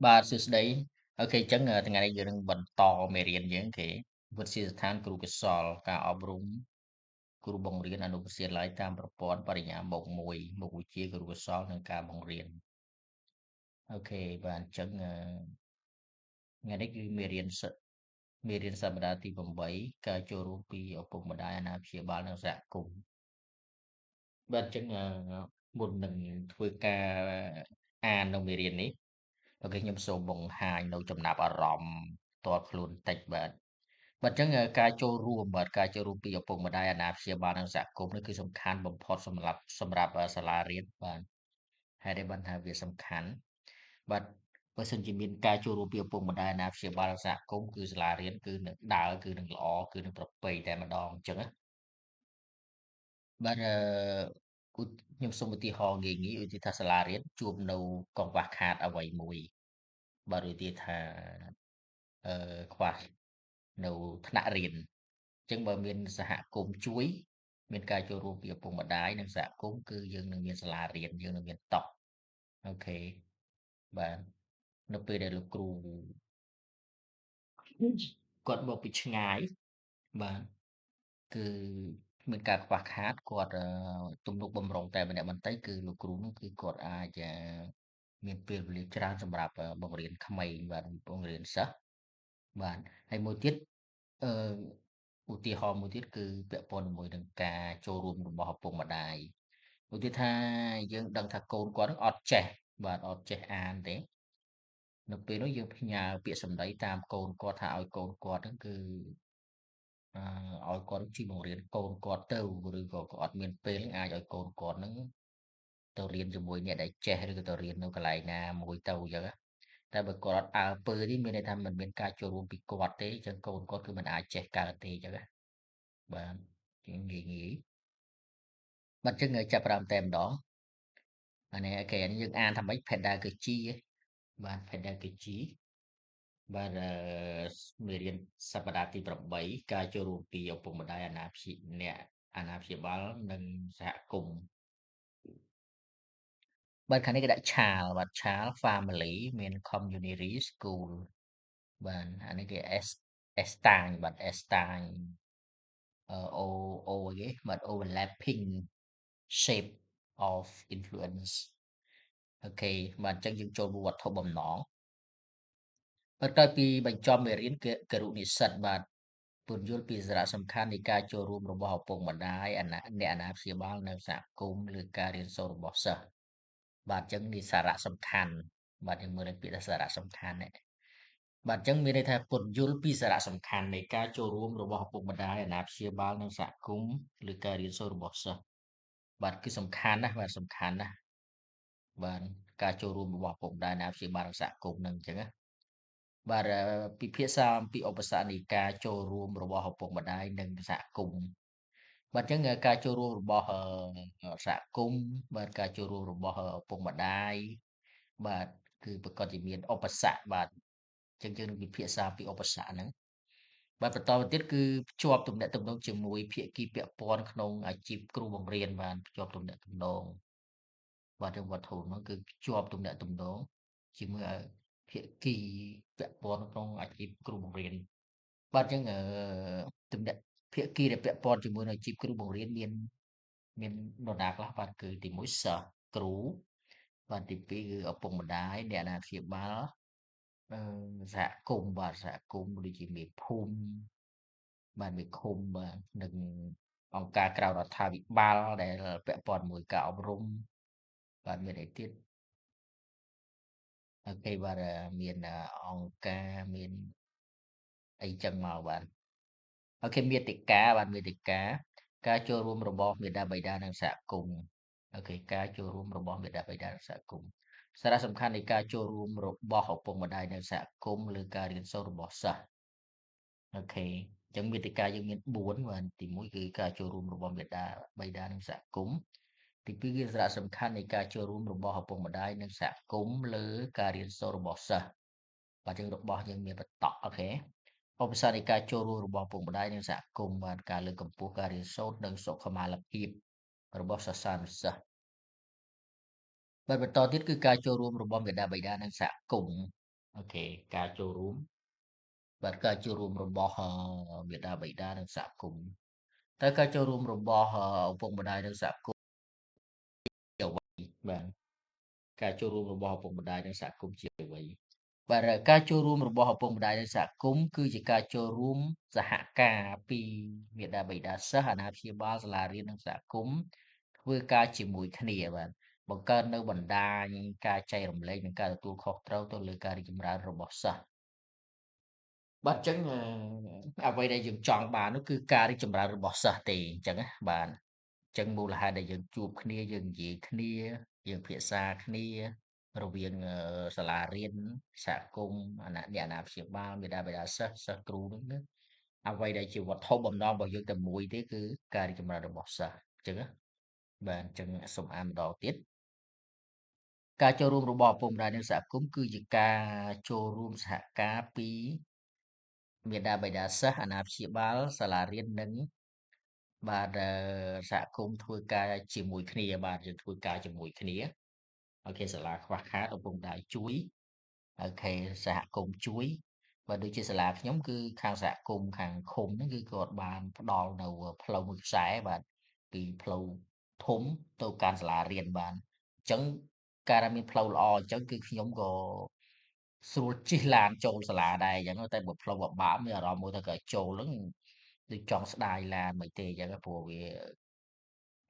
បាទសួស្តីអូខេអញ្ចឹងថ្ងៃនេះយើងនឹងបន្តមេរៀនយើងគេវិទ្យាស្ថានគ្រូកុសលការអប់រំគ្រូបង្រៀនអនុវិទ្យាល័យតាមប្រព័ន្ធបរិញ្ញាបត្រមួយមុខវិជ្ជាគ្រូកុសលនិងការបង្រៀនអូខេបាទអញ្ចឹងថ្ងៃនេះគឺមេរៀនសប្តាហ៍ទី8ការចូលរួមពីឪពុកម្ដាយអាណាព្យាបាលនិងសហគមន៍បាទអញ្ចឹងមុននឹងធ្វើការអាននៅមេរៀននេះអូខេខ្ញុំសូមបង្ហាញនៅចំណាប់អារម្មណ៍ផ្ទាល់ខ្លួនបន្តិចបាទអញ្ចឹងការចូលរួមពីឪពុកម្ដាយអាណាព្យាបាលនិងសហគមន៍នេះគឺសំខាន់បំផុតសម្រាប់សាលារៀនបាទហេតុអីបានថាវាសំខាន់បាទបើសិនជាមានការចូលរួមពីឪពុកម្ដាយអាណាព្យាបាលនិងសហគមន៍គឺសាលារៀនគឺនឹងដើរគឺនឹងល្អគឺនឹងប្រពៃតែម្ដងអញ្ចឹងណាបាទខ្ញុំសូមឧទាហរណ៍ងាយៗឧទាហរណ៍ថាសាលារៀនជួបនៅកង្វះខាតអ្វីមួយបាទឧទាហរណ៍ថាខ្វះនៅថ្នាក់រៀន អញ្ចឹងបើមានសហគមន៍ជួយមានការចូលរួមពីឪពុកម្ដាយនិងសហគមន៍គឺយើងនឹងមានសាលារៀនយើងនឹងមានតុអូខេបាទនៅពេលដែលលោកគ្រូគាត់មកពីឆ្ងាយបាទគឺមានការខ្វះខាតគាត់ទំនុកបម្រុងតែម្នាក់បន្តិចគឺលោកគ្រូនោះគឺគាត់អាចមានពេលវេលាច្រើនសម្រាប់បង្រៀនក្មេងបាទបង្រៀនសិស្សបាទហើយមួយទៀតអឺឧទាហរណ៍មួយទៀតគឺពាក់ព័ន្ធជាមួយនឹងការចូលរួមរបស់ឪពុកម្ដាយឧទាហរណ៍ថាយើងដឹងថាកូនគាត់នឹងអត់ចេះបាទអត់ចេះអានទេនៅពេលនោះយើងផ្ញើពាក្យសម្ដីតាមកូនគាត់ថាឲ្យកូនគាត់ហ្នឹងគឺឲ្យគាត់ជួយបង្រៀនកូនគាត់ទៅឬក៏គាត់អត់មានពេលអាចឲ្យកូនគាត់ហ្នឹងទៅរៀនជាមួយអ្នកដែលចេះឬក៏ទៅរៀននៅកន្លែងណាមួយទៅអញ្ចឹងណាតែបើគាត់អត់អើពើនេះមានន័យថាมันមានការចូលរួមពីគាត់ទេអញ្ចឹងកូនគាត់គឺមិនអាចចេះកើតទេអញ្ចឹងណាបាទងាយបាទអញ្ចឹងចាប់ផ្ដើមតែម្ដងអានេះអូខេអានេះយើងអានថាម៉េច pedagogy បាទ pedagogy បាទមេរៀនសប្តាហ៍ទី8ការចូលរួមពីឪពុកម្ដាយអាណាព្យាបាលនិងសហគមន៍បាទខាងនេះគេដាក់ឆាលបាទឆាល family មាន community school បាទអានេះគេ S តាញបាទ S តាញO អីគេបាទ overlapping shape of influence អូខេបាទអញ្ចឹងយើងចូលវត្ថុបំណងបន្ទាប់ពីបញ្ចប់មេរៀនគរុនិស្សិតបាទពន្យល់ពីសារៈសំខាន់នៃការចូលរួមរបស់ឪពុកម្ដាយអ្នកអាណាព្យាបាលនៅសហគមន៍ឬការរៀនសូត្ររបស់សិស្សបាទអញ្ចឹងនេះសារៈសំខាន់បាទយើងមើលពាក្យថាសារៈសំខាន់នេះបាទអញ្ចឹងមានន័យថាពន្យល់ពីសារៈសំខាន់នៃការចូលរួមរបស់ឪពុកម្ដាយអាណាព្យាបាលនិងសហគមន៍ឬការរៀនសូត្ររបស់សិស្សបាទគឺសំខាន់ណាស់បាទសំខាន់ណាស់បាទការចូលរួមរបស់ឪពុកម្ដាយអាណាព្យាបាលនិងសហគមន៍នឹងអញ្ចឹងណា បាទពិភាក្សាអំពីឧបសគ្គនៃការចូលរួមរបស់ឪពុកម្ដាយនិងសហគមន៍បាទអញ្ចឹងការចូលរួមរបស់សហគមន៍បាទការចូលរួមរបស់ឪពុកម្ដាយបាទគឺប្រកាសជាមានឧបសគ្គបាទអញ្ចឹងយើងនឹងពិភាក្សាពីឧបសគ្គហ្នឹងបាទបន្តទៅទៀតគឺភ្ជាប់ទំនាក់ទំនងជាមួយភាគីពាក់ព័ន្ធក្នុងអាជីពគ្រូបង្រៀនបានភ្ជាប់ទំនាក់ទំនងបាទទាំងវត្ថុហ្នឹងគឺភ្ជាប់ទំនាក់ទំនងជាមួយភាគីពាក់ព័ន្ធក្នុងអាជីពគ្រូបង្រៀនបាទអញ្ចឹងទំនាក់ភាគីដែលពាក់ព័ន្ធជាមួយនឹងអាជីពគ្រូបង្រៀនមាននរណាខ្លះបាទគឺទី1សិស្សគ្រូបាទទី2គឺឪពុកម្ដាយអ្នកអាណាព្យាបាលអឺសហគមន៍បាទសហគមន៍ដូចជាមេភូមិបាទមេឃុំបាទនិងអង្គការក្រៅរដ្ឋាភិបាលដែលពាក់ព័ន្ធមួយការអប់រំបាទមានអីទៀតអូខេបាទមានអង្គការមានអីចឹងមកបាទអូខេមាតិកាបាទមាតិកាការចូលរួមរបស់មាតាបិតានិងសហគមន៍អូខេការចូលរួមរបស់មាតាបិតានិងសហគមន៍សារៈសំខាន់នៃការចូលរួមរបស់ឪពុកម្ដាយនិងសហគមន៍លើការរៀនសូត្ររបស់សិស្សអូខេអញ្ចឹងមាតិកាយើងមាន4បាទទី1គឺការចូលរួមរបស់មាតាបិតានិងសហគមន៍ទី2គឺសារៈសំខាន់នៃការចូលរួមរបស់ឪពុកម្ដាយនិងសហគមន៍លើការរៀនសូត្ររបស់សិស្សបាទយើងរបស់យើងមានបន្តអូខេឧបសគ្គនៃការចូលរួមរបស់ឪពុកម្ដាយនិងសហគមន៍បាទការលើកកម្ពស់ការរៀនសូត្រនិងសុខុមាលភាពរបស់សិស្សានុសិស្សបាទបន្តទៀតគឺការចូលរួមរបស់មាតាបិតានិងសហគមន៍ អូខេការចូលរួមបាទការចូលរួមរបស់មាតាបិតានិងសហគមន៍តើការចូលរួមរបស់ឪពុកម្ដាយនិងសហគមន៍បាទការចូលរួមរបស់ឪពុកម្ដាយនិងសហគមន៍ជាអ្វីបាទការចូលរួមរបស់ឪពុកម្ដាយនិងសហគមន៍គឺជាការចូលរួមសហការពីមាតាបិតាសិស្សអាណាព្យាបាលសាលារៀននិងសហគមន៍ធ្វើការជាមួយគ្នាបាទបង្កើតនៅបណ្ដាញការចែករំលែកនិងការទទួលខុសត្រូវទៅលើការរីកចម្រើនរបស់សិស្ស បាទអញ្ចឹងអ្វីដែលយើងចង់បាននោះគឺការរីកចម្រើនរបស់សិស្សទេអញ្ចឹងណាបាទអញ្ចឹងមូលហេតុដែលយើងជួបគ្នាយើងនិយាយគ្នាយើងភាសាគ្នារវាងសាលារៀនសហគមន៍អ្នកអាណាព្យាបាលមាតាបិតាសិស្សគ្រូនោះណាអ្វីដែលជាវត្ថុបំណងរបស់យើងតែមួយទេគឺការរីកចម្រើនរបស់សិស្សអញ្ចឹងណាបាទអញ្ចឹងសូមអានម្ដងទៀតការចូលរួមរបស់ឪពុកម្ដាយនិងសហគមន៍គឺជាការចូលរួមសហការពីមាតាបិតាសិស្សអាណាព្យាបាលសាលារៀននិងបាទសហគមន៍ធ្វើការជាមួយគ្នាបាទយើងធ្វើការជាមួយគ្នាអូខេសាលាខ្វះខាតឪពុកម្ដាយជួយអូខេសហគមន៍ជួយបាទដូចជាសាលាខ្ញុំគឺខាងសហគមន៍ខាងឃុំហ្នឹងគឺគាត់បានផ្ដល់នៅផ្លូវមួយខ្សែបាទពីផ្លូវធំទៅកាន់សាលារៀនបានអញ្ចឹងការដែលមានផ្លូវល្អអញ្ចឹងគឺខ្ញុំក៏ស្រួលជិះឡានចូលសាលាដែរអញ្ចឹងតែបើផ្លូវពិបាកមានអារម្មណ៍មួយថាក៏ចូលហ្នឹងដូចចង់ស្ដាយឡានមិនទេអញ្ចឹងព្រោះវា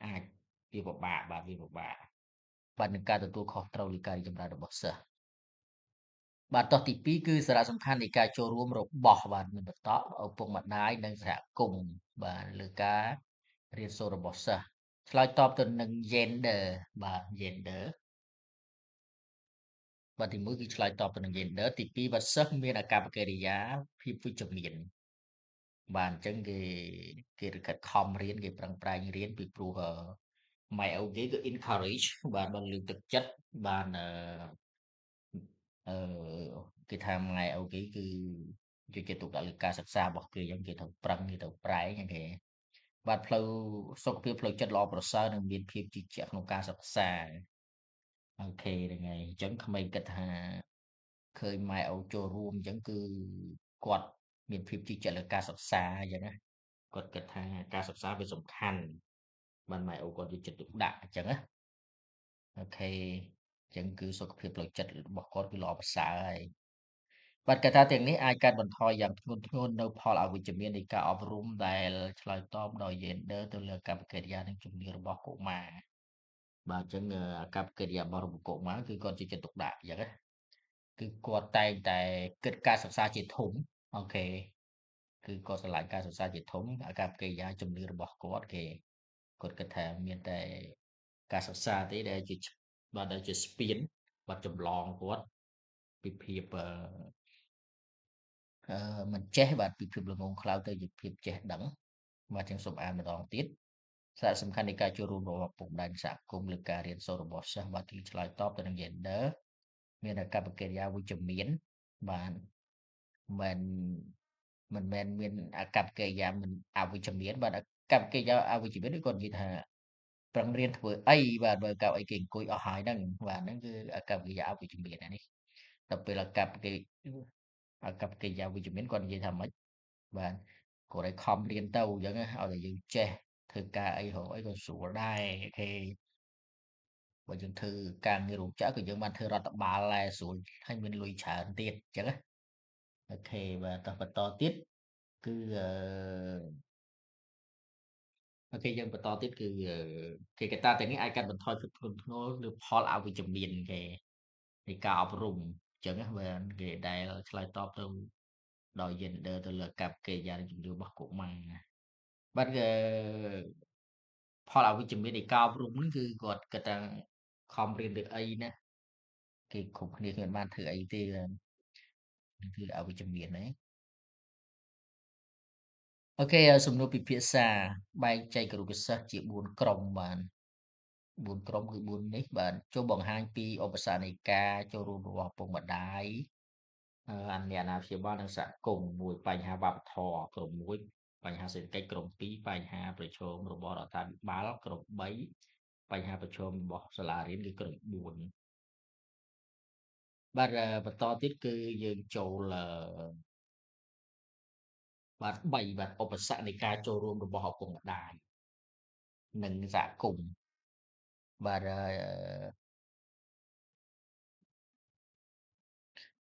អាចវាពិបាកបាទវាពិបាកបាទនឹងការទទួលខុសត្រូវលើការរីកចម្រើនរបស់សិស្សបាទតោះទី2គឺសារៈសំខាន់នៃការចូលរួមរបស់បាទមានបន្តឪពុកម្ដាយនិងសហគមន៍បាទលើការរៀនសូត្ររបស់សិស្សឆ្លើយតបទៅនឹង gender បាទ gender បាទទី1គឺឆ្លើយតបទៅនឹង gender ទី2បាទសិស្សមានអាកប្បកិរិយាភាពវិជ្ជមានបាទអញ្ចឹងគេខិតខំរៀនគេប្រឹងប្រែងរៀនពីព្រោះម៉ែឪគេគឺ encourage បាទបានលើកទឹកចិត្តបានអឺគេថាម៉ែឪគេគឺយកចិត្តទុកដាក់លើការសិក្សារបស់គេអញ្ចឹងគេត្រូវប្រឹងគេត្រូវប្រែងហ្នឹងគេបាទផ្លូវសុខភាពផ្លូវចិត្តល្អប្រសើរនិងមានភាពជឿជាក់ក្នុងការសិក្សាអូខេហ្នឹងហើយអញ្ចឹងក្មេងគិតថាឃើញម៉ែឪចូលរួមអញ្ចឹងគឺគាត់មានភាពជឿជាក់លើការសិក្សាអញ្ចឹងណាគាត់គិតថាការសិក្សាវាសំខាន់បានម៉ែឪគាត់យកចិត្តទុកដាក់អញ្ចឹងណាអូខេអញ្ចឹងគឺសុខភាពផ្លូវចិត្តរបស់គាត់គឺល្អប្រសើរហើយបាទកត្តាទាំងនេះអាចកាត់បន្ថយយ៉ាងធ្ងន់ធ្ងរនូវផលអវិជ្ជមាននៃការអប់រំដែលឆ្លើយតបដោយ gender ទៅលើអាកប្បកិរិយានិងជំនឿរបស់កុមារបាទអញ្ចឹងអាកប្បកិរិយារបស់កុមារគឺគាត់យកចិត្តទុកដាក់អញ្ចឹងណាគឺគាត់តែងតែគិតការសិក្សាជាធំអូខេគឺគាត់ឆ្លាញ់ការសិក្សាជាធំអាកប្បកិរិយាជំនឿរបស់គាត់គាត់គិតថាមានតែការសិក្សាទេដែលជាបាទដែលជាស្ពានបាទចម្លងគាត់ពីភាពមិនចេះបាទពីភាពល្ងងខ្លៅទៅជាភាពចេះដឹងបាទចឹងសូមអានម្ដងទៀតសារៈសំខាន់នៃការចូលរួមរបស់ឪពុកម្ដាយនិងសហគមន៍លើការរៀនសូត្ររបស់សិស្សបាទគឺឆ្លើយតបទៅនឹង gender មានអាកប្បកិរិយាវិជ្ជមានបាទមិនមិនមែនមានអាកប្បកិរិយាមិនអវិជ្ជមានបាទអាកប្បកិរិយាអវិជ្ជមានគឺគាត់និយាយថាប្រឹងរៀនធ្វើអីបាទបើកៅអីគេអង្គុយអស់ហើយហ្នឹងបាទហ្នឹងគឺអាកប្បកិរិយាអវិជ្ជមានអានេះដល់ពេលអាកប្បកិរិយាវិជ្ជមានគាត់និយាយថាម៉េចបាទគាត់ឲ្យខំរៀនទៅអញ្ចឹងណាឲ្យតែយើងចេះធ្វើការអីរកអីក៏ស្រួលដែរអូខេបើយើងធ្វើការងាររោងចក្រក៏យើងបានធ្វើរដ្ឋបាលដែរស្រួលហើយមានលុយច្រើនទៀតអញ្ចឹងណាអូខេបាទតោះបន្តទៀតគឺអូខេយើងបន្តទៀតគឺគេកត្តាទាំងនេះអាចកាត់បន្ថយភាពធ្ងន់ធ្ងរឬផលអវិជ្ជមានគេនៃការអប់រំអញ្ចឹងណាបាទគេដែលឆ្លើយតបទៅដោយ gender ទៅលើអាកប្បកិរិយានិងជំនឿរបស់កុមារបាទផលអវិជ្ជមាននៃការអប់រំហ្នឹងគឺគាត់គិតថាខំរៀនឬអីណាគេគ្រប់គ្នាគ្មានបានធ្វើអីទេនឹងគឺអវិជ្ជមានណាអូខេសំណួរពិភាក្សាបែងចែកគរុសិស្សជា4ក្រុមបាន4ក្រុមគឺ4នេះបាទចូលបង្ហាញពីឧបសគ្គនៃការចូលរួមរបស់ឪពុកម្ដាយអ្នកអាណាព្យាបាលនិងសហគមន៍មួយបញ្ហាវប្បធម៌ក្រុម1បញ្ហាសេដ្ឋកិច្ចក្រុម2បញ្ហាប្រឈមរបស់រដ្ឋាភិបាលក្រុម3បញ្ហាប្រឈមរបស់សាលារៀនគឺក្រុម4 បាទបន្តទៀតគឺយើងចូលបាទ3បាទឧបសគ្គនៃការចូលរួមរបស់ឪពុកម្ដាយនិងសហគមន៍បាទ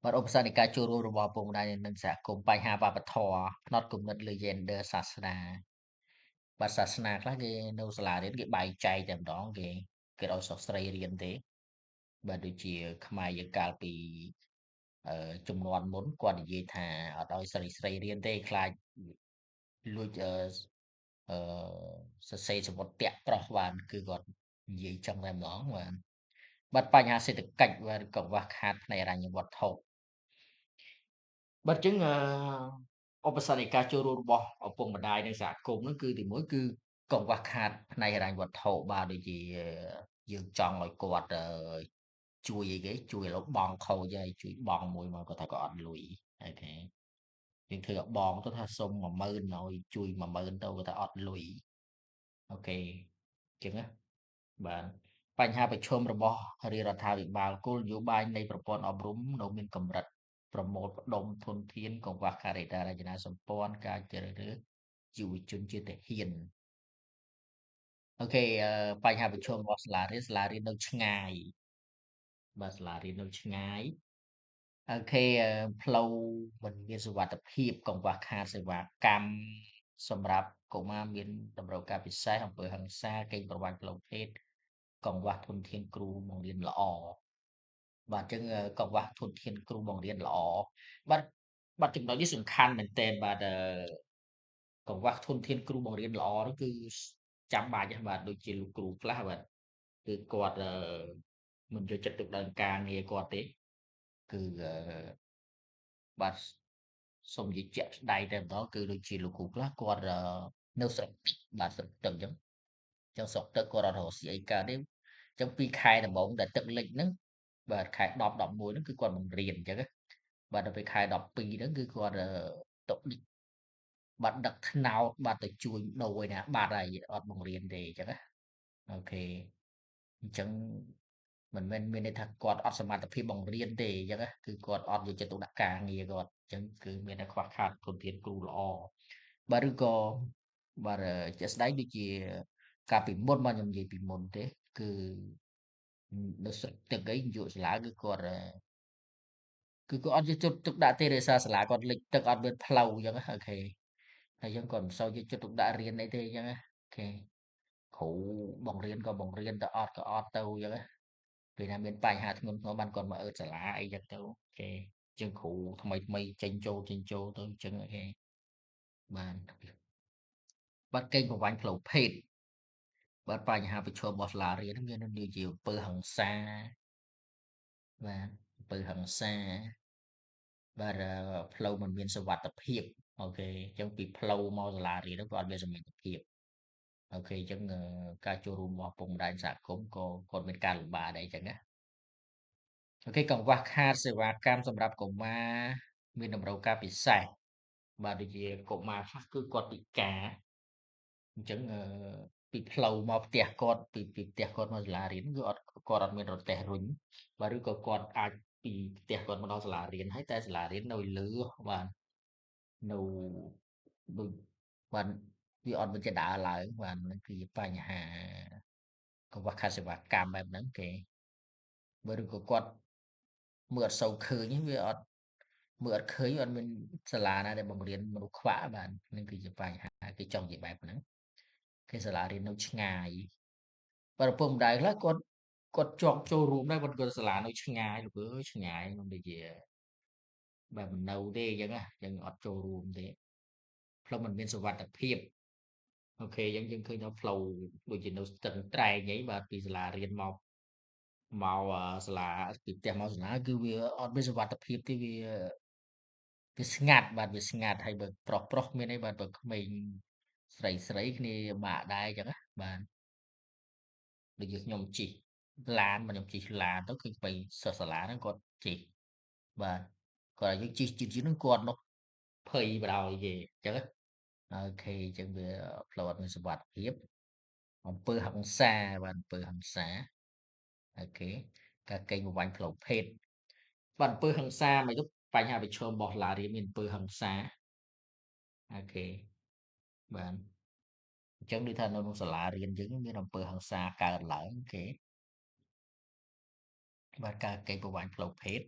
បាទឧបសគ្គនៃការចូលរួមរបស់ឪពុកម្ដាយនិងសហគមន៍បញ្ហាវប្បធម៌ផ្នត់គំនិតលើ Gender សាសនាបាទសាសនាខ្លះគេនៅសាលារៀនគេបែងចែកតែម្ដងគេឲ្យសិស្សស្រីរៀនទេបាទដូចជាខ្មែរយើងកាលពីជំនាន់មុនគាត់និយាយថាអត់ឲ្យស្រីរៀនទេខ្លាចលួចអឺសរសេរសំបុត្រតាក់ប្រុសបានគឺគាត់និយាយចឹងតែម្ដងបាទបញ្ហាសេដ្ឋកិច្ចបាទកង្វះខាតផ្នែកហិរញ្ញវត្ថុបាទអញ្ចឹងឧបសគ្គនៃការចូលរួមរបស់ឪពុកម្ដាយនិងសហគមន៍ហ្នឹងគឺទីមួយគឺកង្វះខាតផ្នែកហិរញ្ញវត្ថុបាទដូចជាយើងចង់ឲ្យគាត់ជួយអីគេជួយឥឡូវបង់ខូចហើយជួយបង់មួយមកគាត់ថាគាត់អត់លុយអូខេយើងធ្វើឲ្យបងទៅថាសុំ10000ឲ្យជួយ10000ទៅគាត់ថាអត់លុយអូខេអញ្ចឹងណាបាទបញ្ហាប្រឈមរបស់រាជរដ្ឋាភិបាលគោលនយោបាយនៃប្រព័ន្ធអប់រំនៅមានកម្រិតប្រមូលផ្ដុំធនធានកង្វះខាតហេដ្ឋារចនាសម្ព័ន្ធការជ្រើសរើសយុវជនជាទាហានអូខេបញ្ហាប្រឈមរបស់សាលារៀននៅឆ្ងាយបាទសាលារៀននៅឆ្ងាយអូខេផ្លូវមិនមានសុវត្ថិភាពកង្វះខាតសេវាកម្មសម្រាប់កុមារមានតម្រូវការពិសេសអំពើហិង្សាកេងប្រវ័ញ្ចផ្លូវភេទកង្វះធនធានគ្រូបង្រៀនល្អបាទអញ្ចឹងកង្វះធនធានគ្រូបង្រៀនល្អបាទបាទចំណុចនេះសំខាន់មែនទែនបាទកង្វះធនធានគ្រូបង្រៀនល្អនោះគឺចាំបាច់ណាស់បាទដូចជាលោកគ្រូខ្លះបាទគឺគាត់មិនយកចិត្តទុកដាក់ការងារគាត់ទេគឺបាទសូមនិយាយជាក់ស្ដែងតែម្ដងគឺដូចជាលោកគ្រូខ្លះគាត់នៅស្រុកទឹកបាទស្រុកទឹកអញ្ចឹងស្រុកទឹកគាត់អត់រកស៊ីអីកើតទេអញ្ចឹង2ខែដំបូងដែលទឹកលិចហ្នឹងបាទខែ10 11ហ្នឹងគឺគាត់បង្រៀនអញ្ចឹងណាបាទដល់ពេលខែ12ហ្នឹងគឺគាត់ទុកបាត់ដឹកថ្នោតបាទទៅជួញដូរឯណាបាត់ហើយអត់បង្រៀនទេអញ្ចឹងណាអូខេអញ្ចឹងមិនមែនមានន័យថាគាត់អត់សមត្ថភាពបង្រៀនទេអញ្ចឹងណាគឺគាត់អត់យកចិត្តទុកដាក់ការងារគាត់អញ្ចឹងគឺមានតែខ្វះខាតធនធានគ្រូល្អបាទឬក៏បាទជាក់ស្ដែងដូចជាកាលពីមុនមកខ្ញុំនិយាយពីមុនទេគឺនៅស្រុកទឹកអីនាយកសាលាគឺគាត់អត់យកចិត្តទុកដាក់ទេដោយសារសាលាគាត់លិចទឹកអត់មានផ្លូវអញ្ចឹងណាអូខេហើយអញ្ចឹងគាត់មិនសូវយកចិត្តទុកដាក់រៀនអីទេអញ្ចឹងណាអូខេគ្រូបង្រៀនក៏បង្រៀនទៅអត់ក៏អត់ទៅអញ្ចឹងណាពេលណាមានបញ្ហាធ្ងន់ធ្ងរបានគាត់មកអឺតសាលាអីចឹងទៅគេជាងគ្រូថ្មីថ្មីចេញចូលទៅអញ្ចឹងគេបានបាត់កេងប្រវ័ញ្ចផ្លូវភេទបាទបញ្ហាប្រឈមរបស់សាលារៀនមានដូចជាអំពើហិង្សាបាទអំពើហិង្សាបាទផ្លូវមិនមានសុវត្ថិភាពអូខេអញ្ចឹងពីផ្លូវមកសាលារៀនក៏អត់មានសុវត្ថិភាពអូខេអញ្ចឹងការចូលរួមរបស់ពុកម្ដាយសហគមន៍ក៏គាត់មានការលំបាកដែរអញ្ចឹងណាអូខេកង្វះខាតសេវាកម្មសម្រាប់កុមារមានតម្រូវការពិសេសបាទដូចជាកុមារខ្លះគឺគាត់ពិការអញ្ចឹងពីផ្លូវមកផ្ទះគាត់ពីផ្ទះគាត់មកសាលារៀនគឺគាត់អត់មានរទេះរុញបាទឬក៏គាត់អាចពីផ្ទះគាត់មកដល់សាលារៀនហើយតែសាលារៀននៅលើបាទនៅដូចបាទវាអត់មានចេះដើរឡើងបាទហ្នឹងគឺជាបញ្ហាកង្វះខាតសេវាកម្មបែបហ្នឹងគេបើឬក៏គាត់មើលអត់សូវឃើញវាអត់មើលអត់ឃើញអត់មានសាលាណាដែលបង្រៀនមនុស្សខ្វាក់បាទនឹងគឺជាបញ្ហាគេចង់និយាយបែបហ្នឹងគេសាលារៀននៅឆ្ងាយបាទឪពុកម្ដាយខ្លះគាត់ជាប់ចូលរួមដែរគាត់សាលានៅឆ្ងាយលោកអើយឆ្ងាយមិនដូចជាបែបមិននៅទេអញ្ចឹងណាអញ្ចឹងអត់ចូលរួមទេផ្លូវមិនមានសុវត្ថិភាពអូខេអញ្ចឹងយើងឃើញថាផ្លូវដូចជានៅស្ទឹងត្រែងអីបាទពីសាលារៀនមកសាលាពីផ្ទះមកសាលាគឺវាអត់មានសុវត្ថិភាពទេវាស្ងាត់បាទវាស្ងាត់ហើយបើប្រុសមានអីបាទបើក្មេងស្រីគ្នាបាក់ដែរអញ្ចឹងណាបាទដូចជាខ្ញុំជិះឡានមកខ្ញុំជិះឡានទៅឃើញក្មេងសិស្សសាលាហ្នឹងគាត់ជិះបាទគាត់ឲ្យយើងជិះហ្នឹងគាត់នោះភ័យបដ ாய் គេអញ្ចឹងណាអូខេអញ្ចឹងវាផ្លូវអត់មានសុវត្ថិភាពអំពើហិង្សាបាទអំពើហិង្សាអូខេការកេងប្រវ័ញ្ចផ្លូវភេទ បាទអំពើហិង្សាមិនទៅបញ្ហាប្រឈមរបស់សាលារៀនមានអំពើហិង្សាអូខេបាទអញ្ចឹងដូចថានៅក្នុងសាលារៀនយើងមានអំពើហិង្សាកើតឡើងគេបាទការកេងប្រវ័ញ្ចផ្លូវភេទ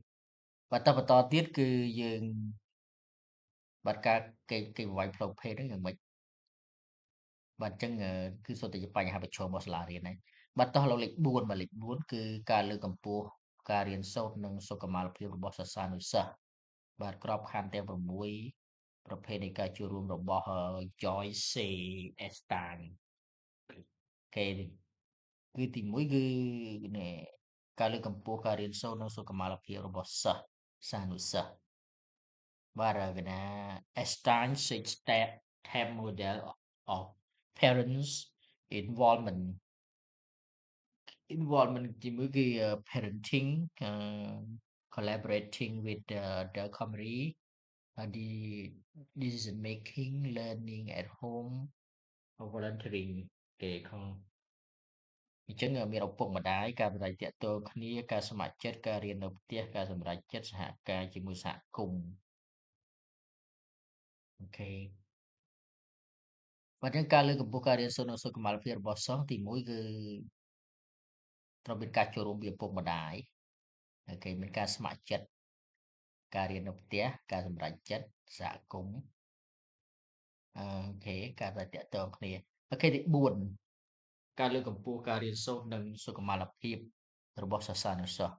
បាទតបន្តទៀតគឺយើងបាទការកេងប្រវ័ញ្ចផ្លូវភេទហ្នឹងយ៉ាងម៉េចបាទអញ្ចឹងគឺសុទ្ធតែជាបញ្ហាប្រឈមរបស់សាលារៀនហើយបាទតោះលើកលេខ4បាទលេខ4គឺការលើកកម្ពស់ការរៀនសូត្រនិងសុខុមាលភាពរបស់សិស្សានុសិស្សបាទក្របខ័ណ្ឌទាំង6ប្រភេទនៃការចូលរួមរបស់Joyce C. Estein គេគឺទី1គឺនេះការលើកកម្ពស់ការរៀនសូត្រនិងសុខុមាលភាពរបស់សិស្សសានុសិស្សបាទគេថា Estein six step model of parents involvement involvement ទីមួយគឺ parenting collaborating with the community the decision making learning at home volunteering គេក្នុងអញ្ចឹងមានឪពុកម្ដាយការសម្រេចតាក់ទងគ្នាការស្ម័គ្រចិត្តការរៀននៅផ្ទះការសម្រេចចិត្តសហការជាមួយសហគមន៍អូខេបើចឹងការលើកកម្ពស់ការរៀនសូត្រនិងសុខុមាលភាពរបស់សិស្សទីមួយគឺត្រូវមានការចូលរួមពីឪពុកម្ដាយអូខេមានការស្ម័គ្រចិត្តការរៀននៅផ្ទះការសម្រេចចិត្តសហគមន៍អូខេការដែលតាក់ទងគ្នាអូខេទី4ការលើកកម្ពស់ការរៀនសូត្រនិងសុខុមាលភាពរបស់សិស្សានុសិស្ស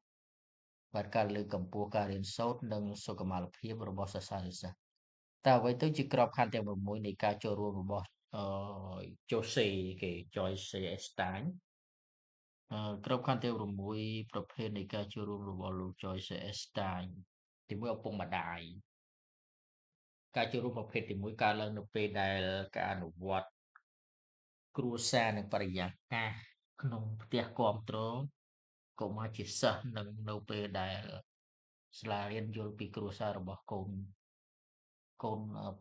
បាទការលើកកម្ពស់ការរៀនសូត្រនិងសុខុមាលភាពរបស់សិស្សានុសិស្សតើអ្វីទៅជាក្របខ័ណ្ឌទាំង6នៃការចូលរួមរបស់អឺ Jose គេ Joyce Estein ក្របខ័ណ្ឌទាំង6ប្រភេទនៃការចូលរួមរបស់លោក Joyce Estein ទីមួយឪពុកម្ដាយការចូលរួមប្រភេទទី1កើតឡើងនៅពេលដែលការអនុវត្តគ្រួសារនិងបរិយាកាសក្នុងផ្ទះគាំទ្រកុមារជាសិស្សនិងនៅពេលដែលសាលារៀនយល់ពីគ្រួសាររបស់កូន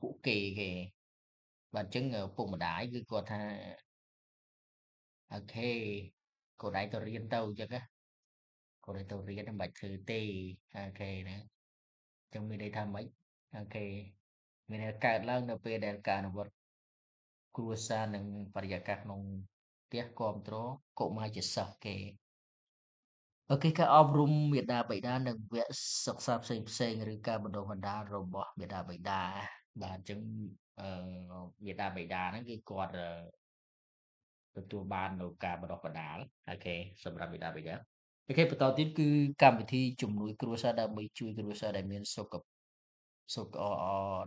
ពួកគេបាទអញ្ចឹងឪពុកម្ដាយគឺគាត់ថាអូខេកូនឯងទៅរៀនទៅអញ្ចឹងណាកូនឯងទៅរៀនមិនបាច់ធ្វើទេអូខេណាអញ្ចឹងមានន័យថាម៉េចអូខេមានន័យកើតឡើងនៅពេលដែលការអនុវត្តគ្រួសារនិងបរិយាកាសក្នុងផ្ទះគាំទ្រកុមារជាសិស្សគេអូខេការអប់រំមាតាបិតានិងវគ្គសិក្សាផ្សេងៗឬការបណ្តុះបណ្តាលរបស់មាតាបិតាបាទអញ្ចឹងអឺមាតាបិតាហ្នឹងគឺគាត់ទទួលបាននូវការបណ្តុះបណ្តាលអូខេសម្រាប់មាតាបិតាអូខេបន្តទៀតគឺកម្មវិធីជំនួយគ្រួសារដើម្បីជួយគ្រួសារដែលមានសុខ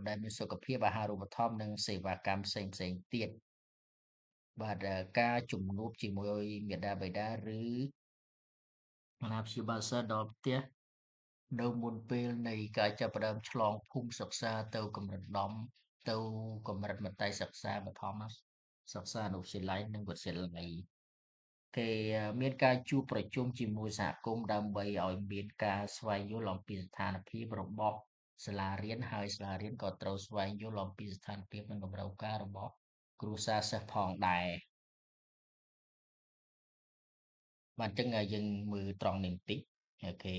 ដែលមានសុខភាពអាហារូបត្ថម្ភនិងសេវាកម្មផ្សេងៗទៀតបាទការជំនួបជាមួយមាតាបិតាឬអាណាព្យាបាលសិស្សដល់ផ្ទះនៅមុនពេលនៃការចាប់ផ្ដើមឆ្លងភូមិសិក្សាទៅកម្រិតដំទៅកម្រិតមត្តេយ្យសិក្សាបឋមសិក្សាអនុវិទ្យាល័យនិងវិទ្យាល័យគេមានការជួបប្រជុំជាមួយសហគមន៍ដើម្បីឲ្យមានការស្វែងយល់អំពីស្ថានភាពរបស់សាលារៀនហើយសាលារៀនក៏ត្រូវស្វែងយល់អំពីស្ថានភាពនិងតម្រូវការរបស់គ្រួសារសិស្សផងដែរបាទអញ្ចឹងយើងមើលត្រង់នេះបន្តិចអូខេ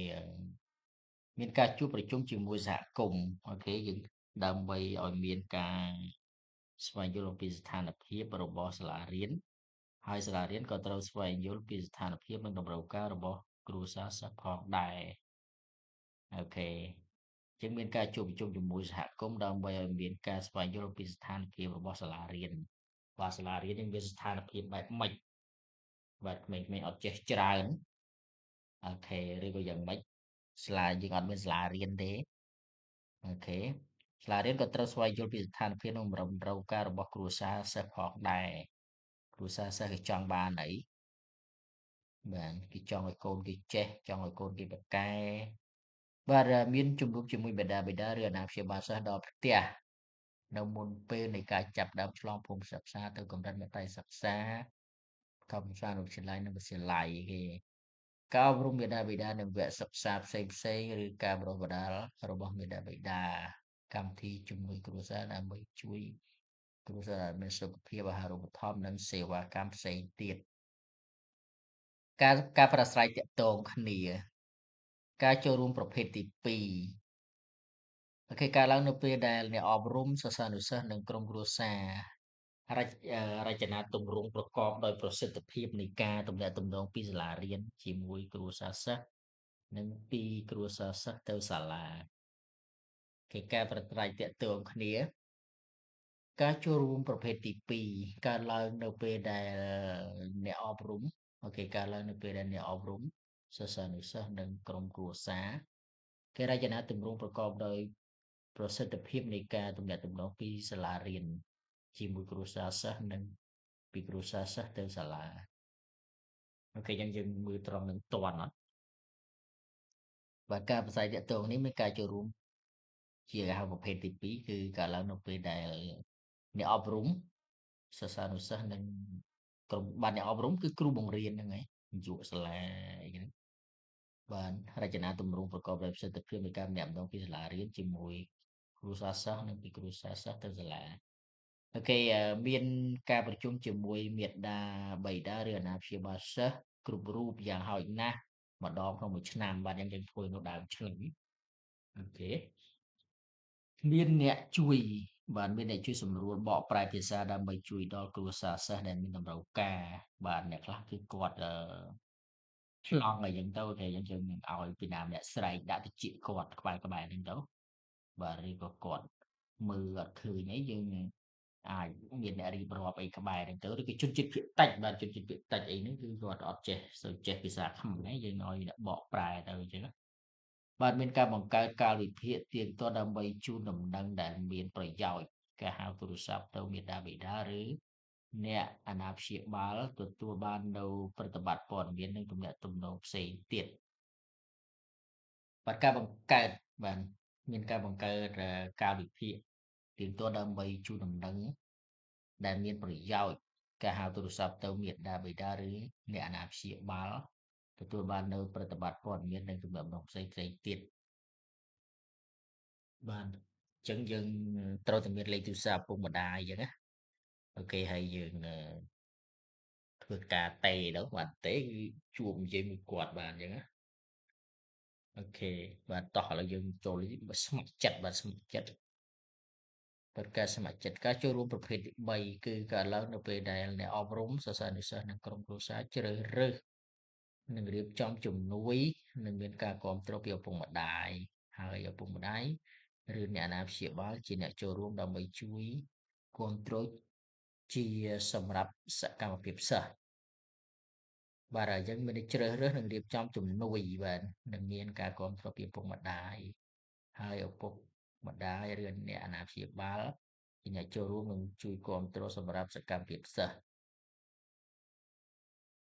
មានការជួបប្រជុំជាមួយសហគមន៍អូខេយើងដើម្បីឲ្យមានការស្វែងយល់អំពីស្ថានភាពរបស់សាលារៀនហើយសាលារៀនក៏ត្រូវស្វែងយល់ពីស្ថានភាពនិងតម្រូវការរបស់គ្រួសារសិស្សផងដែរអូខេជាងមានការជួបប្រជុំជាមួយសហគមន៍ដើម្បីឲ្យមានការស្វែងយល់ពីស្ថានភាពរបស់សាលារៀនបាទសាលារៀននឹងមានស្ថានភាពបែបម៉េចបាទក្មេងៗអត់ចេះច្រើនអូខេឬក៏យ៉ាងម៉េចសាលាយើងអត់មានសាលារៀនទេអូខេសាលារៀនក៏ត្រូវស្វែងយល់ពីស្ថានភាពនិងតម្រូវការរបស់គ្រួសារសិស្សផងដែរគ្រួសារសិស្សគេចង់បានអីបាទគេចង់ឲ្យកូនគេចេះចង់ឲ្យកូនគេប៉ាកែបាទមានជំនួបជាមួយមាតាបិតាឬអាណាព្យាបាលសិស្សដល់ផ្ទះនៅមុនពេលនៃការចាប់ផ្ដើមឆ្លងភូមិសិក្សាទៅកម្រិតមត្តេយ្យសិក្សាកម្មសាស្ត្រវិទ្យាល័យនិងវិទ្យាល័យគេការអប់រំមាតាបិតានិងវគ្គសិក្សាផ្សេងៗឬការបណ្តុះបណ្តាលរបស់មាតាបិតាកម្មវិធីជំនួយគ្រួសារដើម្បីជួយគ្រួសារដែលមានសុខភាពអាហារូបត្ថម្ភនិងសេវាកម្មផ្សេងទៀតការប្រាស្រ័យទាក់ទងគ្នា ការចូលរួមប្រភេទទី2អូខេការឡើងនៅពេលដែលអ្នកអប់រំសិស្សានុសិស្សនិងក្រុមគ្រួសាររចនាទម្រង់ប្រកបដោយប្រសិទ្ធភាពនៃការទំនាក់ទំនងពីសាលារៀនជាមួយគ្រួសារសិស្សនិងពីគ្រួសារសិស្សទៅសាលាគេការប្រត្រែកតាក់ទងគ្នាការចូលរួមប្រភេទទី2កើតឡើងនៅពេលដែលអ្នកអប់រំអូខេកើតឡើងនៅពេលដែលអ្នកអប់រំសិស្សានុសិស្សនិងក្រុមគ្រួសារគេរចនាទម្រង់ប្រកបដោយប្រសិទ្ធភាពនៃការទំនាក់ទំនងពីសាលារៀនជាមួយគ្រួសារសិស្សនិងពីគ្រួសារសិស្សទៅសាលាអូខេអញ្ចឹងយើងមើលត្រង់នឹងតន់អត់បាទការប្រាស្រ័យទាក់ទងនេះមានការចូលរួមជាគេហៅប្រភេទទី2គឺកើតឡើងនៅពេលដែលអ្នកអប់រំសិស្សានុសិស្សនិងក្រុមបាទអ្នកអប់រំគឺគ្រូបង្រៀនហ្នឹងហើយយុវសាលាអីហ្នឹងបានរចនាទម្រង់ប្រកបដោយប្រសិទ្ធភាពនៃការម្នាក់ម្ដងពីសាលារៀនជាមួយគ្រូសាស្ត្រសិស្សនិងពីគ្រូសាស្ត្រសិស្សទៅសាលាអូខេមានការប្រជុំជាមួយមាតាបិតាឬអាណាព្យាបាលសិស្សគ្រប់រូបយ៉ាងហោចណាស់ម្ដងក្នុងមួយឆ្នាំបាទយ៉ាងយើងធ្វើនៅដើមឆ្នាំអូខេមានអ្នកជួយបាទមានអ្នកជួយសម្រួលបកប្រែភាសាដើម្បីជួយដល់គ្រួសារសិស្សដែលមានតម្រូវការបាទអ្នកខ្លះគឺគាត់ឆ្លងអីចឹងទៅតែយើងឲ្យពីណាម្នាក់ស្រែកដាក់តិចគាត់ក្បែរហ្នឹងទៅបាទឬក៏គាត់មើលអត់ឃើញអីយើងអាចមានអ្នករៀបរាប់អីក្បែរហ្នឹងទៅឬក៏ជនជាតិភាគតិចបាទជនជាតិភាគតិចអីហ្នឹងគឺគាត់អត់ចេះសូវចេះភាសាខ្មែរយើងឲ្យអ្នកបកប្រែទៅអញ្ចឹងបាទមានការបង្កើតកាលវិភាគទៀងទាត់ដើម្បីជូនដំណឹងដែលមានប្រយោជន៍ការហៅទូរស័ព្ទទៅមាតាបិតាឬអ្នកអាណាព្យាបាលទទួលបាននៅប្រតិបត្តិព័ត៌មាននិងទំនាក់ទំនងផ្សេងទៀតបាទការបង្កើតបាទមានការបង្កើតកាលវិភាគទៀងទាត់ដើម្បីជូនដំណឹងដែលមានប្រយោជន៍ការហៅទូរស័ព្ទទៅមាតាបិតាឬអ្នកអាណាព្យាបាលទទួលបាននៅប្រតិបត្តិព័ត៌មាននិងទំនាក់ទំនងផ្សេងទៀតបាទអញ្ចឹងយើងត្រូវតែមានលេខទូរស័ព្ទឪពុកម្ដាយអញ្ចឹងណាអូខេហើយយើងធ្វើការតេទៅបាទតេគឺជួបនិយាយមួយគាត់បាទអញ្ចឹងណាអូខេបាទតោះឥឡូវយើងចូលស្ម័គ្រចិត្តបាទស្ម័គ្រចិត្តព្រឹត្តិការណ៍ស្ម័គ្រចិត្តការចូលរួមប្រភេទទី3គឺកើតឡើងនៅពេលដែលអ្នកអប់រំសិស្សានុសិស្សនិងក្រុមគ្រួសារជ្រើសរើសនិងរៀបចំជំនួយនិងមានការគាំទ្រពីឪពុកម្ដាយហើយឪពុកម្ដាយឬអ្នកអាណាព្យាបាលជាអ្នកចូលរួមដើម្បីជួយគាំទ្រជាសម្រាប់សកម្មភាពសិស្សបាទហើយយើងមានជ្រើសរើសនិងរៀបចំជំនួយបាទនិងមានការគាំទ្រពីឪពុកម្ដាយហើយឪពុកម្ដាយឬអ្នកអាណាព្យាបាលជាអ្នកចូលរួមនិងជួយគាំទ្រសម្រាប់សកម្មភាពសិស្ស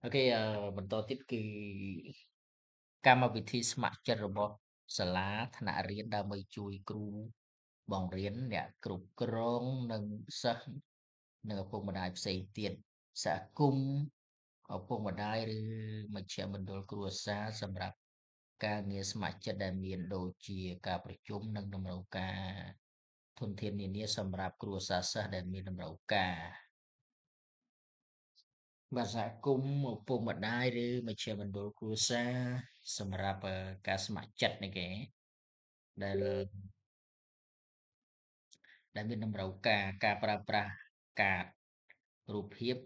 អូខេបន្តទៀតគឺកម្មវិធីស្ម័គ្រចិត្តរបស់សាលាថ្នាក់រៀនដើម្បីជួយគ្រូបង្រៀនអ្នកគ្រប់គ្រងនិងសិស្សនិងឪពុកម្ដាយផ្សេងទៀតសហគមន៍ឪពុកម្ដាយឬមជ្ឈមណ្ឌលគ្រួសារសម្រាប់ការងារស្ម័គ្រចិត្តដែលមានដូចជាការប្រជុំនិងតម្រូវការធនធាននានាសម្រាប់គ្រួសារសិស្សដែលមានតម្រូវការបាទសហគមន៍ឪពុកម្ដាយឬមជ្ឈមណ្ឌលគ្រួសារសម្រាប់ការស្ម័គ្រចិត្តនេះគេដែលមានតម្រូវការប្រើប្រាស់កាតរូបភាព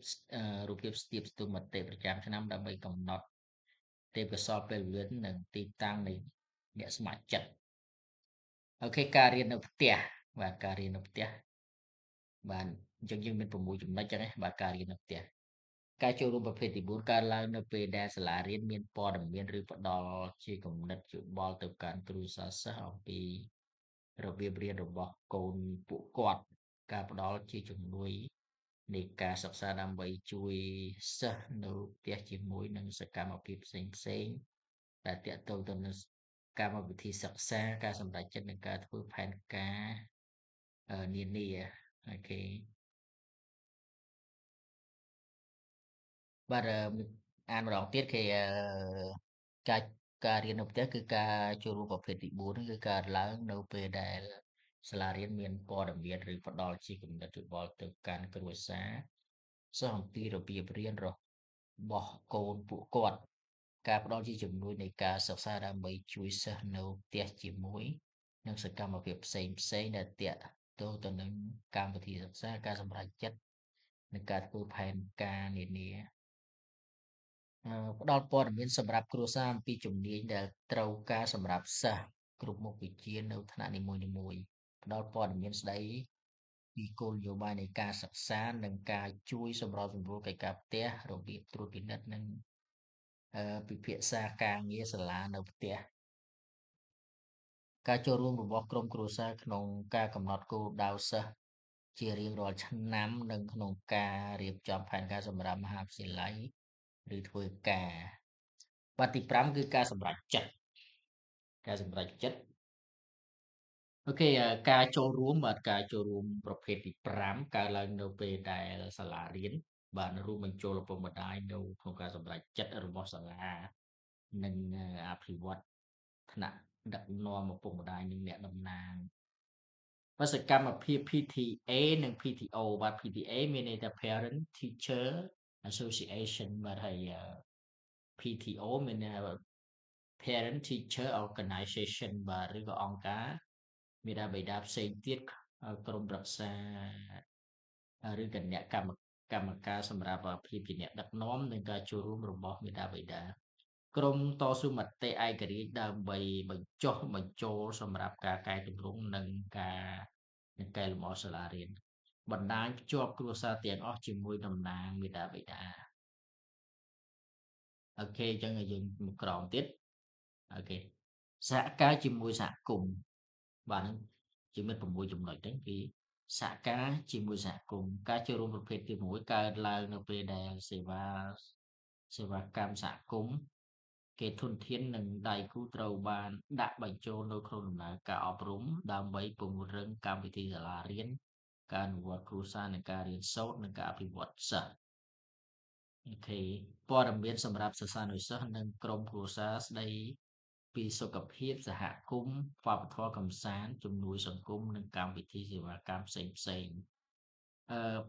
រូបភាពស្ទាបស្ទង់មតិប្រចាំឆ្នាំដើម្បីកំណត់ទេពកោសល្យពេលវេលានិងទីតាំងនៃអ្នកស្ម័គ្រចិត្តអូខេការរៀននៅផ្ទះបាទការរៀននៅផ្ទះបាទអញ្ចឹងយើងមាន6ចំណុចចឹងណាបាទការរៀននៅផ្ទះការចូលរួមប្រភេទទី4កើតឡើងនៅពេលដែលសាលារៀនមានព័ត៌មានឬផ្ដល់ជាគំនិតយោបល់ទៅកាន់គ្រូសាស្ត្រសិស្សអំពីរបៀបរៀនរបស់កូនពួកគាត់ការផ្ដល់ជាជំនួយនៃការសិក្សាដើម្បីជួយសិស្សនៅផ្ទះជាមួយនឹងសកម្មភាពផ្សេងៗដែលទាក់ទងទៅនឹងកម្មវិធីសិក្សាការសម្រេចចិត្តនិងការធ្វើផែនការនានាអូខេបាទអានម្ដងទៀតគេការការរៀននៅផ្ទះគឺការចូលរួមប្រភេទទី4ហ្នឹងគឺកើតឡើងនៅពេលដែលសាលារៀនមានព័ត៌មានឬផ្ដល់ជាគំនិតយោបល់ទៅកាន់គ្រួសារសិស្សអំពីរបៀបរៀនរបស់កូនពួកគាត់ ការផ្ដល់ជាជំនួយនៃការសិក្សាដើម្បីជួយសិស្សនៅផ្ទះជាមួយនឹងសកម្មភាពផ្សេងៗដែលទាក់ទងទៅនឹងកម្មវិធីសិក្សា ការសម្រេចចិត្តនិងការធ្វើផែនការនានាផ្ដល់ព័ត៌មានសម្រាប់គ្រួសារអំពីជំនាញដែលត្រូវការសម្រាប់សិស្សគ្រប់មុខវិជ្ជានៅថ្នាក់នីមួយៗផ្ដល់ព័ត៌មានស្ដីពីគោលនយោបាយនៃការសិក្សានិងការជួយសម្របសម្រួលកិច្ចការផ្ទះរបៀបត្រួតពិនិត្យនិងពិភាក្សាការងារសាលានៅផ្ទះការចូលរួមរបស់ក្រុមគ្រួសារក្នុងការកំណត់គោលដៅសិស្សជារៀងរាល់ឆ្នាំនិងក្នុងការរៀបចំផែនការសម្រាប់មហាវិទ្យាល័យឬធ្វើការបាត់ទី5គឺការសម្រេចចិត្តការសម្រេចចិត្តអូខេការចូលរួមបាទការចូលរួមប្រភេទទី5កើតឡើងនៅពេលដែលសាលារៀនបានរួមបញ្ចូលឪពុកម្ដាយនៅក្នុងការសម្រេចចិត្តរបស់សាលានិងអភិវឌ្ឍថ្នាក់ដឹកនាំឪពុកម្ដាយនិងអ្នកតំណាងបសកម្មភាព PTA និង PTO បាទ PTA មានន័យថា Parent Teacher Association បាទហើយ PTO មានន័យថា Parent Teacher Organization បាទឬក៏អង្គការមាតាបិតាផ្សេងទៀតក្រុមប្រឹក្សាឬគណៈកម្មការសម្រាប់ភាពជាអ្នកដឹកនាំនិងការចូលរួមរបស់មាតាបិតាក្រុមតស៊ូមតិឯករាជ្យដើម្បីបញ្ចុះបញ្ចូលសម្រាប់ការកែតម្រង់និងកែលម្អសាលារៀនបណ្ដាញភ្ជាប់គ្រួសារទាំងអស់ជាមួយតំណាងមាតាបិតាអូខេអញ្ចឹងយើងមកក្រោមទៀតអូខេសហការជាមួយសហគមន៍បាទហ្នឹងជាមាន6ចំណុចហ្នឹងគឺសហការជាមួយសហគមន៍ការចូលរួមប្រភេទទី1កើតឡើងនៅពេលដែលសេវាកម្មសហគមន៍គេធនធាននិងដៃគូត្រូវបានដាក់បញ្ចូលនៅក្នុងដំណើរការអប់រំដើម្បីពង្រឹងកម្មវិធីសាលារៀនការអនុវត្តគ្រួសារនិងការរៀនសូត្រនិងការអភិវឌ្ឍសិស្សអូខេព័ត៌មានសម្រាប់សិស្សានុសិស្សនិងក្រុមគ្រួសារស្ដីពីសុខភាពសហគមន៍វប្បធម៌កម្សាន្តជំនួយសង្គមនិងកម្មវិធីសេវាកម្មផ្សេងៗ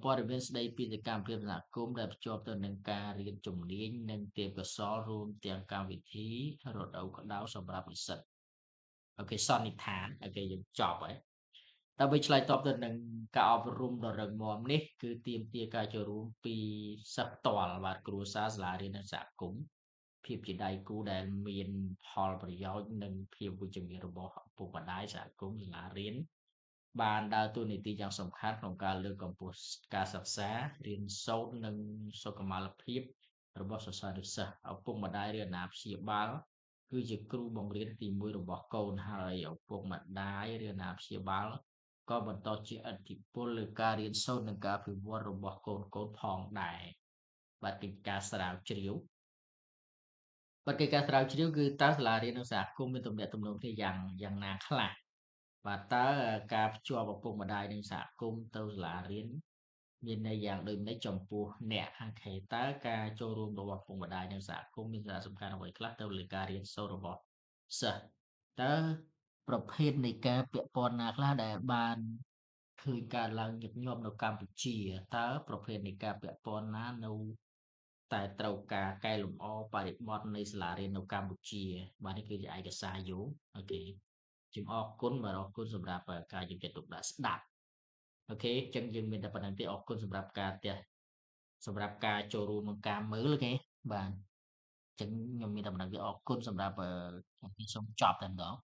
ព័ត៌មានស្ដីពីសកម្មភាពសហគមន៍ដែលភ្ជាប់ទៅនឹងការរៀនជំនាញនិងទេពកោសល្យរួមទាំងកម្មវិធីរដូវក្តៅសម្រាប់និស្សិតអូខេសន្និដ្ឋានអូខេយើងចប់ហើយដើម្បីឆ្លើយតបទៅនឹងការអប់រំដ៏រឹងមាំនេះគឺទាមទារការចូលរួមពីសិស្សផ្ទាល់បាទគ្រួសារសាលារៀននិងសហគមន៍ភាពជាដៃគូដែលមានផលប្រយោជន៍និងភាពវិជ្ជមានរបស់ឪពុកម្ដាយសហគមន៍សាលារៀនបានដើរតួនាទីយ៉ាងសំខាន់ក្នុងការលើកកម្ពស់ការសិក្សារៀនសូត្រនិងសុខុមាលភាពរបស់សិស្សានុសិស្សឪពុកម្ដាយឬអាណាព្យាបាលគឺជាគ្រូបង្រៀនទី1របស់កូនហើយឪពុកម្ដាយឬអាណាព្យាបាលក៏បន្តជាឥទ្ធិពលលើការរៀនសូត្រនិងការអភិវឌ្ឍរបស់កូនៗផងដែរបាទពីការស្រាវជ្រាវបាទកិច្ចការស្រាវជ្រាវគឺតើសាលារៀននិងសហគមន៍មានទំនាក់ទំនងគ្នាយ៉ាងណាខ្លះបាទតើការភ្ជាប់ឪពុកម្ដាយនិងសហគមន៍ទៅសាលារៀនមានន័យយ៉ាងដូចម្តេចចំពោះអ្នកអូខេតើការចូលរួមរបស់ឪពុកម្ដាយនិងសហគមន៍មានសារៈសំខាន់អ្វីខ្លះទៅលើការរៀនសូត្ររបស់សិស្សតើប្រភេទនៃការពាក់ព័ន្ធណាខ្លះដែលបានឃើញកើតឡើងញឹកញាប់នៅកម្ពុជាតើប្រភេទនៃការពាក់ព័ន្ធណានៅតែត្រូវការកែលម្អបរិបទនៃសាលារៀននៅកម្ពុជាបាទនេះគឺជាឯកសារយោងអូខេជំអរគុណបាទអរគុណសម្រាប់ការយកចិត្តទុកដាក់ស្ដាប់អូខេអញ្ចឹងយើងមានតែប៉ុណ្្នឹងទេអរគុណសម្រាប់សម្រាប់ការចូលរួមក្នុងការមើលអូខេបាទអញ្ចឹងខ្ញុំមានតែប៉ុណ្្នឹងទេអរគុណសម្រាប់សូមចប់តែម្ដង